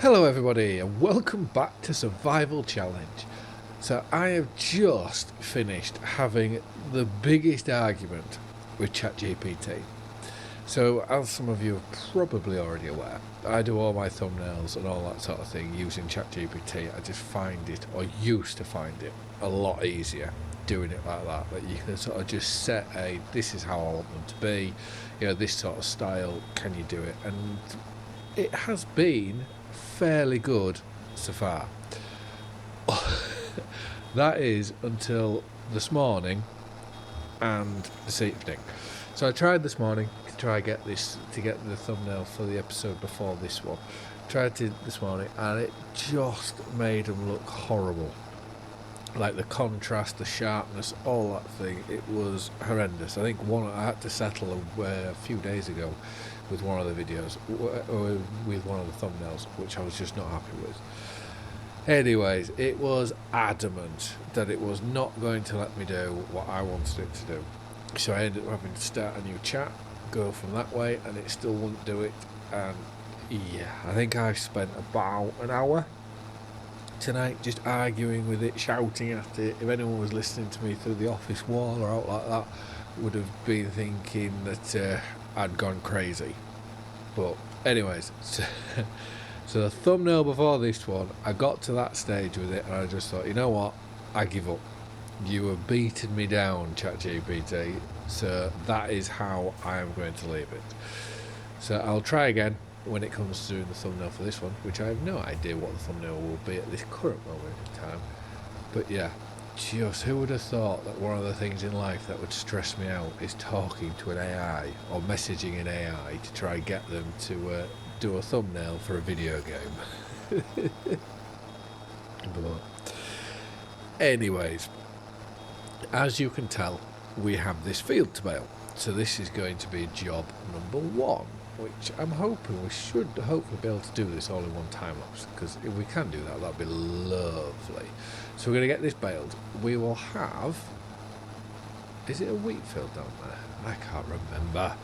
Hello everybody and welcome back to Survival Challenge. So I have just finished having the biggest argument with ChatGPT. So as some of you are probably already aware, I do all my thumbnails and all that sort of thing using ChatGPT. I just find it, or used to find it, a lot easier doing it like that. That you can sort of just set this is how I want them to be, this sort of style, can you do it? And it has been fairly good so far. That is until this morning and this evening. So I tried this morning to try get the thumbnail for the episode before this one. Tried it this morning and it just made them look horrible. Like the contrast, the sharpness, all that thing, it was horrendous. I think I had to settle a few days ago with one of the videos, with one of the thumbnails, which I was just not happy with. Anyways, it was adamant that it was not going to let me do what I wanted it to do. So I ended up having to start a new chat, go from that way, and it still wouldn't do it. And yeah, I think I spent about an hour tonight just arguing with it, shouting at it. If anyone was listening to me through the office wall or out like that, would have been thinking that I'd gone crazy. But anyways, so the thumbnail before this one, I got to that stage with it and I just thought, you know what, I give up. You have beaten me down, ChatGPT, so that is how I am going to leave it. So I'll try again when it comes to doing the thumbnail for this one, which I have no idea what the thumbnail will be at this current moment in time. But yeah, just who would have thought that one of the things in life that would stress me out is talking to an AI or messaging an AI to try and get them to do a thumbnail for a video game. But anyways, as you can tell, we have this field to bail. So this is going to be job number one, which I'm hoping we should hopefully be able to do this all in one time lapse, because if we can do that, that'd be lovely. So we're going to get this baled. We will have, is it a wheat field down there? I can't remember.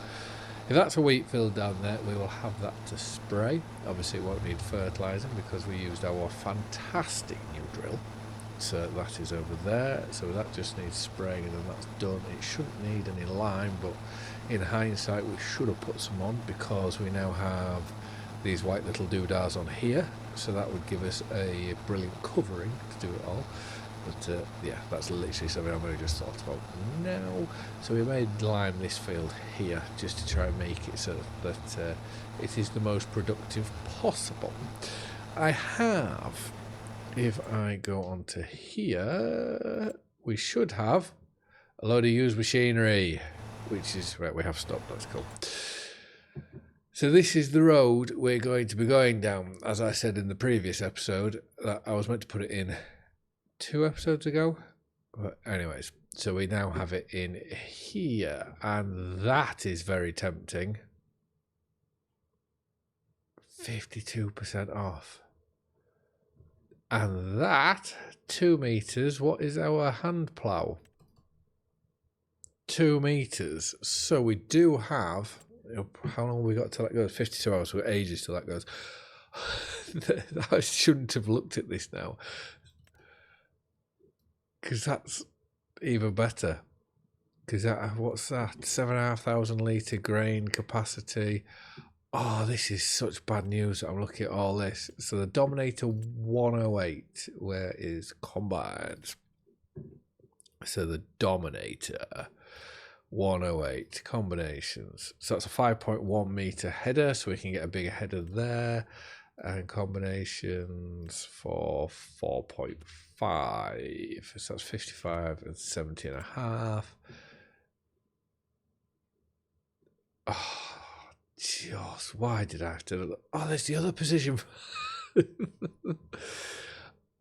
If that's a wheat field down there, we will have that to spray. Obviously it won't need fertilising because we used our fantastic new drill. So that is over there, so that just needs spraying and then that's done. It shouldn't need any lime, but in hindsight we should have put some on because we now have these white little doodahs on here, so that would give us a brilliant covering to do it all. But yeah, that's literally something I've only just thought about now. So we made lime this field here just to try and make it so that it is the most productive possible. I have, if I go on to here, we should have a load of used machinery, which is, right, we have stopped, that's cool. So this is the road we're going to be going down, as I said in the previous episode, that I was meant to put it in 2 episodes ago. But anyways, so we now have it in here, and that is very tempting. 52% off. And that, 2 meters, what is our hand plough? 2 meters. So we do have, how long have we got till that goes? 52 hours, we've got ages till that goes. I shouldn't have looked at this now, because that's even better. Because what's that? 7,500 litre grain capacity. Oh, this is such bad news. I'm looking at all this. So the Dominator 108, where is combines? So the Dominator 108 combinations. So that's a 5.1 meter header, so we can get a bigger header there. And combinations for 4.5. So that's 55 and 70 and a half. Oh, just why did I have to? Oh, there's the other position.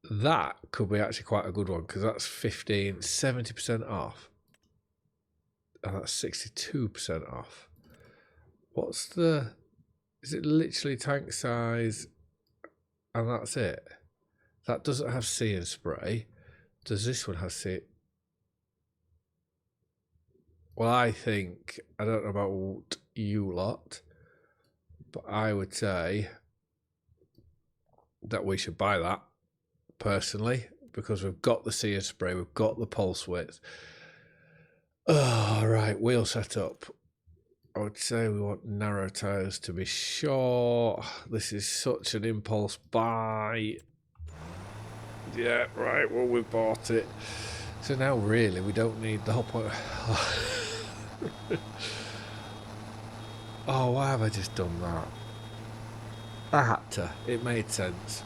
That could be actually quite a good one because that's 70% off. And that's 62% off. What's the? Is it literally tank size? And that's it. That doesn't have sea and spray. Does this one have sea? Well, I think, I don't know about you lot, but I would say that we should buy that, personally, because we've got the sear spray, we've got the pulse width. Oh, right, wheel setup. I would say we want narrow tyres to be short. This is such an impulse buy. Yeah, right, well, we bought it. So now, really, we don't need the whole point. Oh, why have I just done that? I had to. It made sense.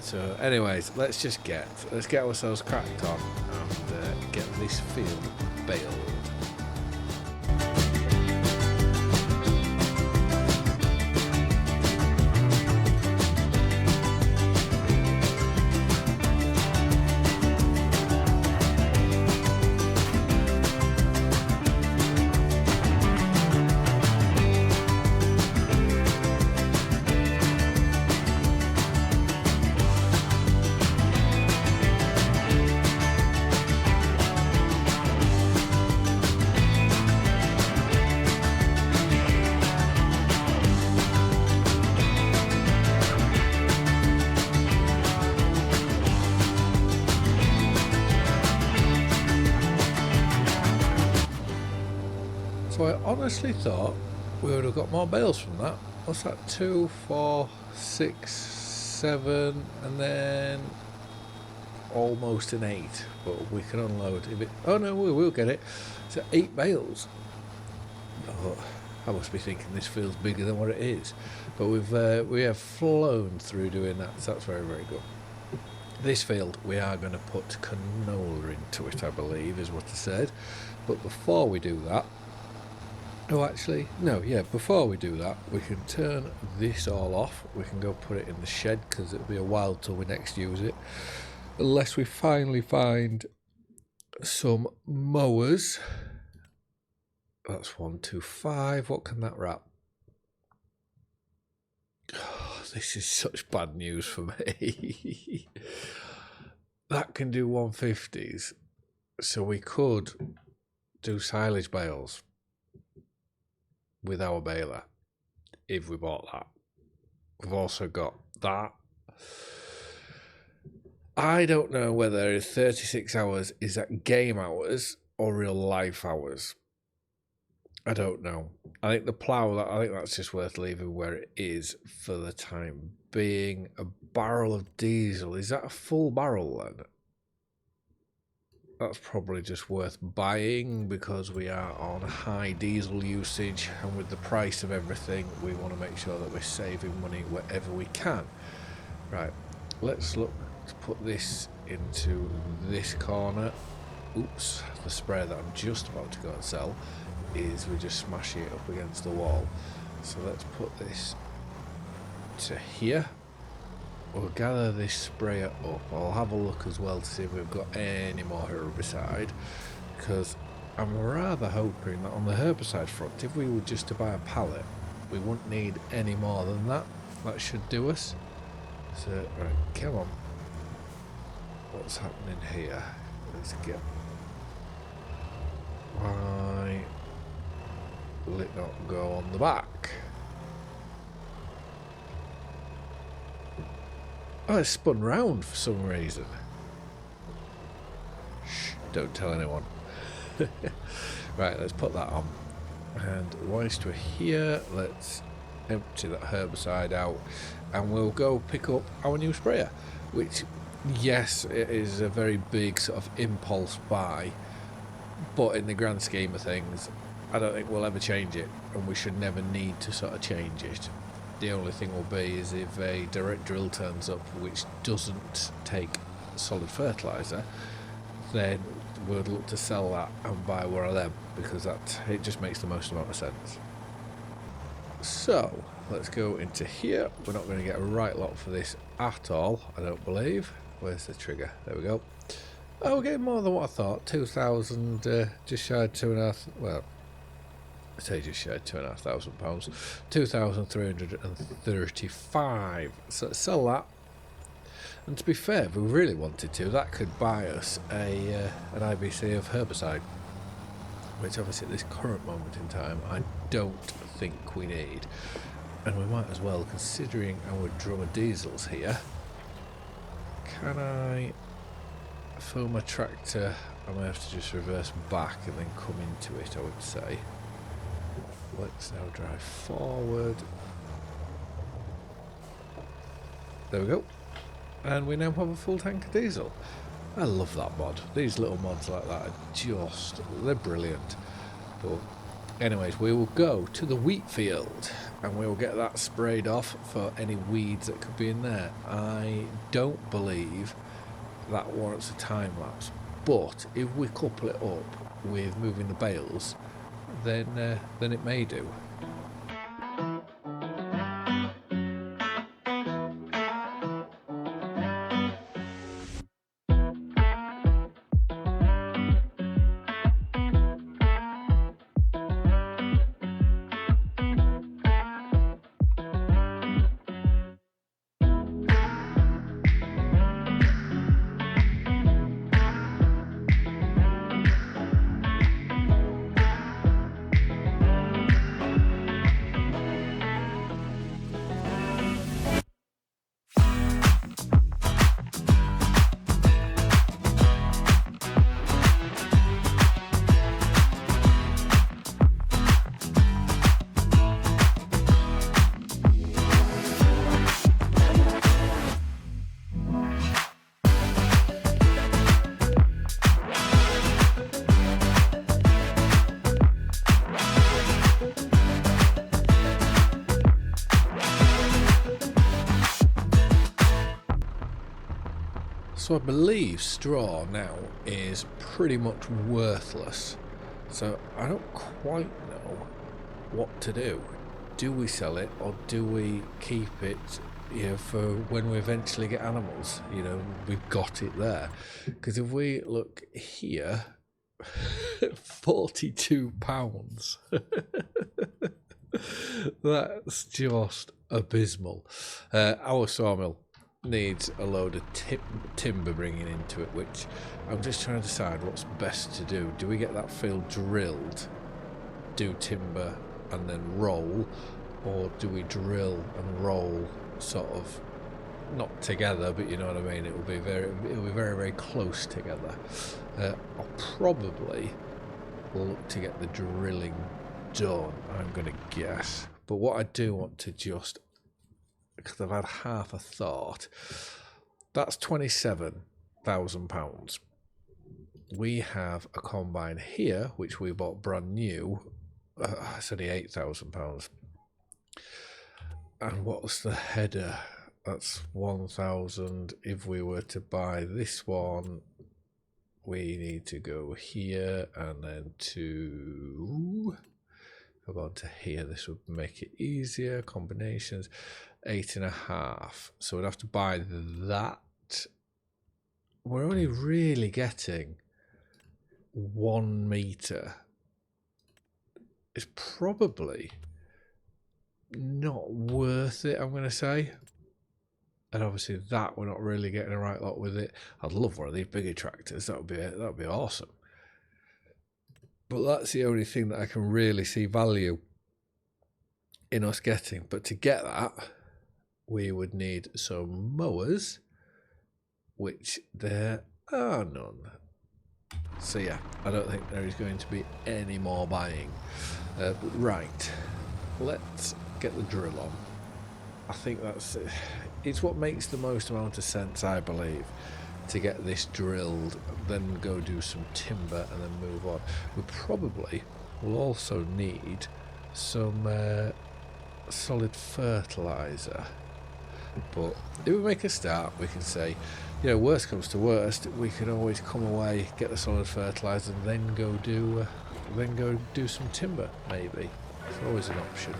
So, anyways, let's get ourselves cracked on and get this field baled. So I honestly thought we would have got more bales from that. What's that? 2, 4, 6, 7, and then almost an 8. But we can unload if it. Oh no, we will get it. So 8 bales. Oh, I must be thinking this feels bigger than what it is. But we have flown through doing that. So that's very, very good. This field we are going to put canola into it, I believe, is what I said. But before we do that. Oh, actually, no, yeah, before we do that, we can turn this all off. We can go put it in the shed because it'll be a while till we next use it. Unless we finally find some mowers. That's 1, 2, 5. What can that wrap? Oh, this is such bad news for me. That can do 150s. So we could do silage bales with our baler if we bought that. We've also got that. I don't know whether 36 hours is that game hours or real life hours. I don't know. I think the plough, I think that's just worth leaving where it is for the time being. A barrel of diesel, is that a full barrel then? That's probably just worth buying because we are on high diesel usage, and with the price of everything we want to make sure that we're saving money wherever we can. Right, let's look to put this into this corner. Oops, the sprayer that I'm just about to go and sell is we're just smashing it up against the wall. So let's put this to here. We'll gather this sprayer up. I'll have a look as well to see if we've got any more herbicide, because I'm rather hoping that on the herbicide front, if we were just to buy a pallet, we wouldn't need any more than that. That should do us. So, right, come on. What's happening here? Let's get... Why will it not go on the back? Oh, it's spun round for some reason. Shh, don't tell anyone. Right, let's put that on. And whilst we're here, let's empty that herbicide out and we'll go pick up our new sprayer, which, yes, it is a very big sort of impulse buy, but in the grand scheme of things, I don't think we'll ever change it, and we should never need to sort of change it. The only thing will be is if a direct drill turns up which doesn't take solid fertiliser, then we'll look to sell that and buy one of them, because it just makes the most amount of sense. So let's go into here. We're not going to get a right lot for this at all, I don't believe. Where's the trigger? There we go. Oh, we're getting more than what I thought. 2,000, just shy of 2.5. Well, I say just shy of £2,500. 2,335. So let's sell that. And to be fair, if we really wanted to, that could buy us an IBC of herbicide, which obviously at this current moment in time I don't think we need. And we might as well, considering our drum of diesels here, can I fill my tractor? I'm going to have to just reverse back and then come into it, I would say. Let's now drive forward. There we go. And we now have a full tank of diesel. I love that mod. These little mods like that are they're brilliant. But anyways, we will go to the wheat field and we will get that sprayed off for any weeds that could be in there. I don't believe that warrants a time lapse, but if we couple it up with moving the bales, then it may do. So I believe straw now is pretty much worthless. So I don't quite know what to do. Do we sell it or do we keep it, for when we eventually get animals? We've got it there. Because if we look here, £42. That's just abysmal. Our sawmill needs a load of timber bringing into it, which I'm just trying to decide what's best to do. Do we get that field drilled, do timber and then roll, or do we drill and roll sort of not together, but you know what I mean? It'll be very, very close together. I'll probably look to get the drilling done, I'm gonna guess. But what I do want to just, because I've had half a thought, that's £27,000. We have a combine here which we bought brand new. It's only £8,000. And what's the header? That's 1,000. If we were to buy this one, we need to go here and then to, if I go on to here, this would make it easier. Combinations, 8.5. So we'd have to buy that. We're only really getting 1 meter. It's probably not worth it, I'm going to say. And obviously that we're not really getting a right lot with it. I'd love one of these bigger tractors. That would be awesome. But that's the only thing that I can really see value in us getting. But to get that, we would need some mowers, which there are none. So yeah, I don't think there is going to be any more buying. Right, let's get the drill on. I think that's it. It's what makes the most amount of sense, I believe, to get this drilled, then go do some timber and then move on. We probably will also need some solid fertilizer. But if we make a start, we can say, worst comes to worst, we can always come away, get the solid fertilizer, and then go do some timber. Maybe it's always an option.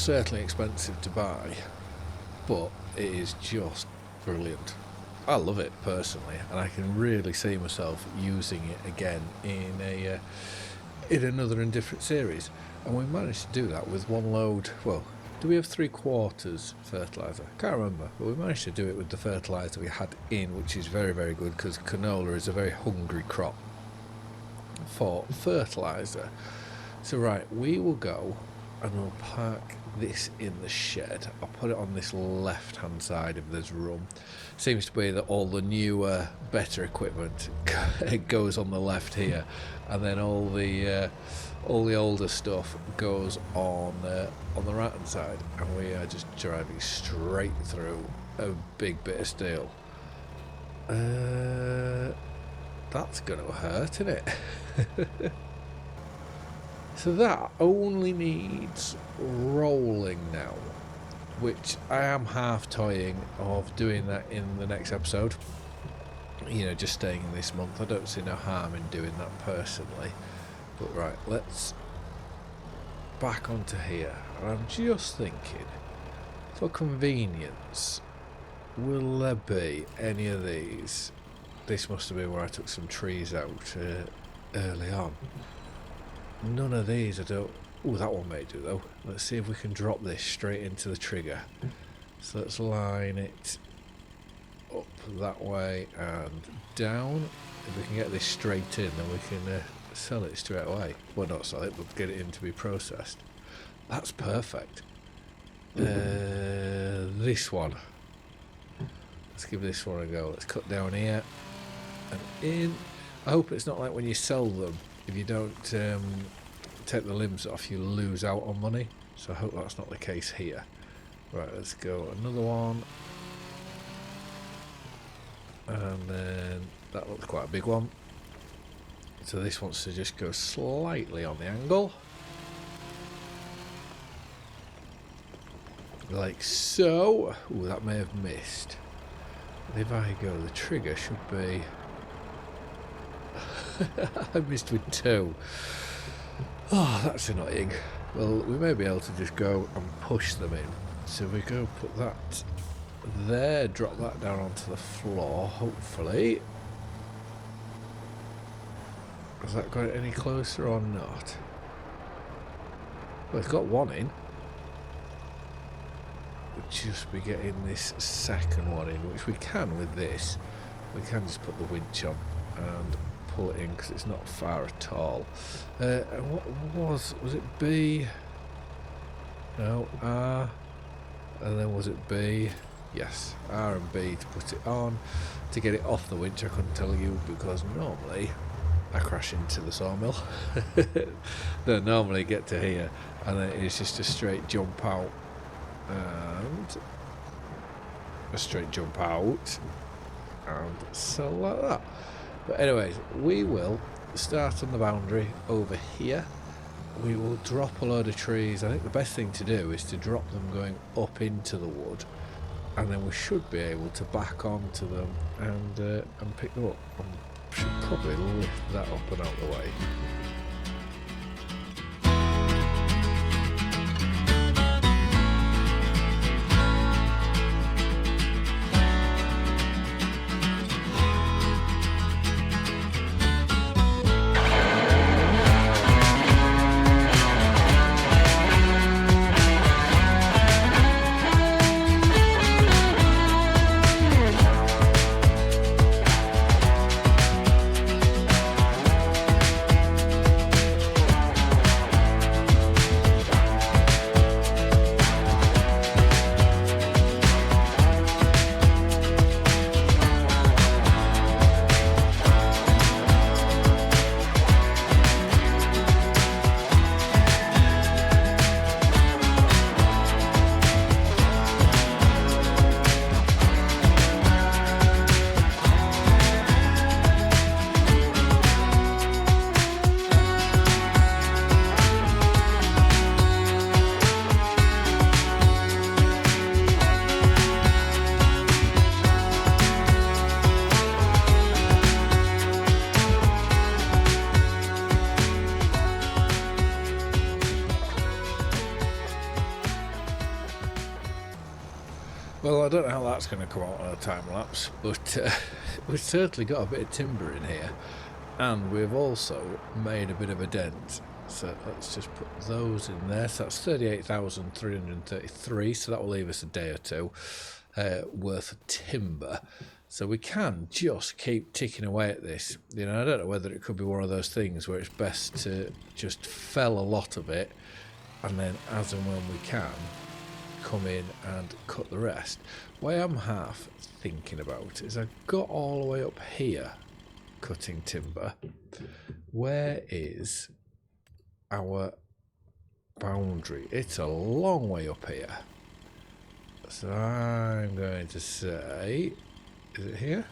certainly expensive to buy, but it is just brilliant. I love it personally, and I can really see myself using it again in another and different series. And we managed to do that with one load. Well, do we have 3/4 fertiliser? Can't remember, but we managed to do it with the fertiliser we had in, which is very, very good, because canola is a very hungry crop for fertiliser. So right, we will go and we'll park this in the shed. I'll put it on this left hand side of this room. Seems to be that all the newer, better equipment goes on the left here, and then all the older stuff goes on the right hand side, and we are just driving straight through a big bit of steel. That's gonna hurt, isn't it? So that only needs rolling now, which I am half toying of doing that in the next episode. You know, just staying in this month. I don't see no harm in doing that personally. But right, let's back onto here. And I'm just thinking, for convenience, will there be any of these? This must have been where I took some trees out early on. None of these I don't... Oh, that one may do though. Let's see if we can drop this straight into the trigger. So let's line it up that way and down. If we can get this straight in, then we can sell it straight away. Well, not sell it, but get it in to be processed. That's perfect. This one. Let's give this one a go. Let's cut down here and in. I hope it's not like when you sell them, if you don't take the limbs off, you lose out on money. So I hope that's not the case here. Right, let's go another one. And then that looks quite a big one. So this wants to just go slightly on the angle. Like so. Ooh, that may have missed. If I go, the trigger should be... I missed with 2. Oh, that's annoying. Well, we may be able to just go and push them in. So we go put that there, drop that down onto the floor, hopefully. Has that got it any closer or not? Well, it's got one in. We'll just be getting this second one in, which we can with this. We can just put the winch on and pull it in because it's not far at all. And what was it B? No, R. And then was it B? Yes, R and B to put it on. To get it off the winch, I couldn't tell you because normally I crash into the sawmill. They normally get to here and then it's just a straight jump out and a straight jump out and so like that. But anyways, we will start on the boundary over here. We will drop a load of trees. I think the best thing to do is to drop them going up into the wood, and then we should be able to back onto them and pick them up. I should probably lift that up and out the way. Well, I don't know how that's going to come out on a time lapse, but we've certainly got a bit of timber in here, and we've also made a bit of a dent. So let's just put those in there. So that's 38,333. So that will leave us a day or two worth of timber. So we can just keep ticking away at this. You know, I don't know whether it could be one of those things where it's best to just fell a lot of it, and then as and when we can, come in and cut the rest. What I'm half thinking about is I've got all the way up here cutting timber. Where is our boundary? It's a long way up here. So I'm going to say, is it here?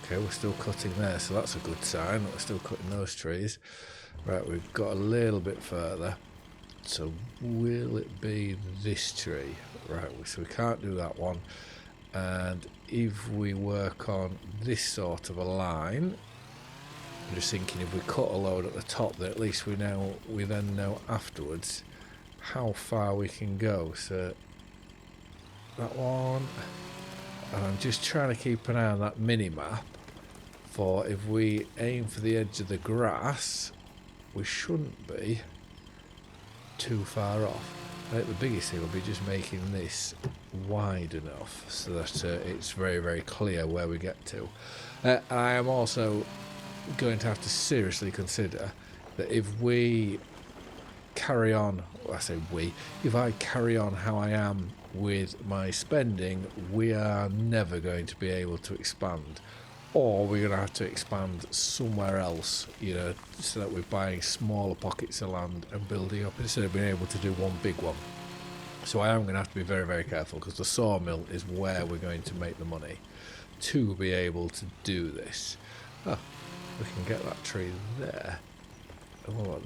Okay, we're still cutting there, so that's a good sign. We're still cutting those trees. Right, we've got a little bit further. So will it be this tree? Right, so we can't do that one. And if we work on this sort of a line, I'm just thinking if we cut a load at the top, then at least we then know afterwards how far we can go. So that one, and I'm just trying to keep an eye on that mini map for if we aim for the edge of the grass, we shouldn't be too far off. I think the biggest thing will be just making this wide enough so that it's very, very clear where we get to. I am also going to have to seriously consider that if we carry on, well, I say we, if I carry on how I am with my spending, we are never going to be able to expand. Or we're going to have to expand somewhere else, you know, so that we're buying smaller pockets of land and building up instead of being able to do one big one. So I am going to have to be very, very careful because the sawmill is where we're going to make the money to be able to do this. Oh, we can get that tree there. Oh,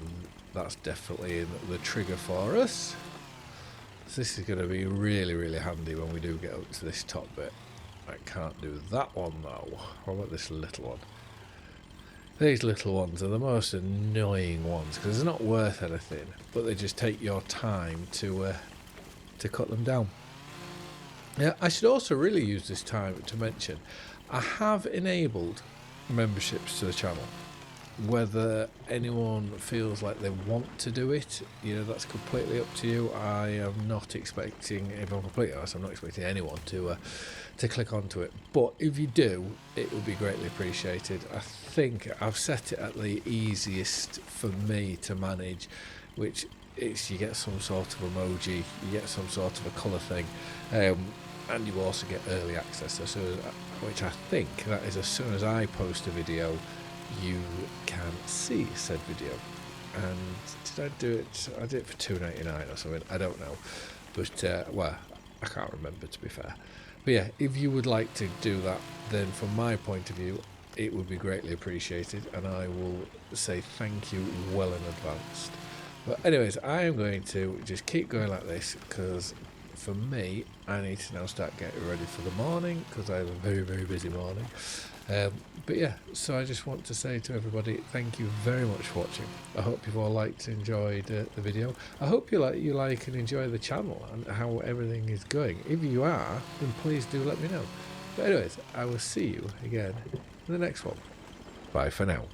that's definitely the trigger for us. So this is going to be really, really handy when we do get up to this top bit. I can't do that one though. What about this little one? These little ones are the most annoying ones because they're not worth anything, but they just take your time to cut them down. Yeah, I should also really use this time to mention I have enabled memberships to the channel. Whether anyone feels like they want to do it, you know, that's completely up to you. I am not expecting, if I'm completely honest, I'm not expecting anyone to click onto it. But if you do, it would be greatly appreciated. I think I've set it at the easiest for me to manage, which is you get some sort of emoji, you get some sort of a colour thing, and you also get early access. So, which I think that is as soon as I post a video, you can see said video. And did I do it? I did it for $2.99 or something. I don't know, but well, I can't remember, to be fair. But yeah, if you would like to do that, then from my point of view, it would be greatly appreciated, and I will say thank you well in advance. But anyways, I am going to just keep going like this because for me, I need to now start getting ready for the morning because I have a very, very busy morning. But yeah, so I just want to say to everybody, thank you very much for watching. I hope you've all liked and enjoyed the video. I hope you like and enjoy the channel and how everything is going. If you are, then please do let me know. But anyways, I will see you again in the next one. Bye for now.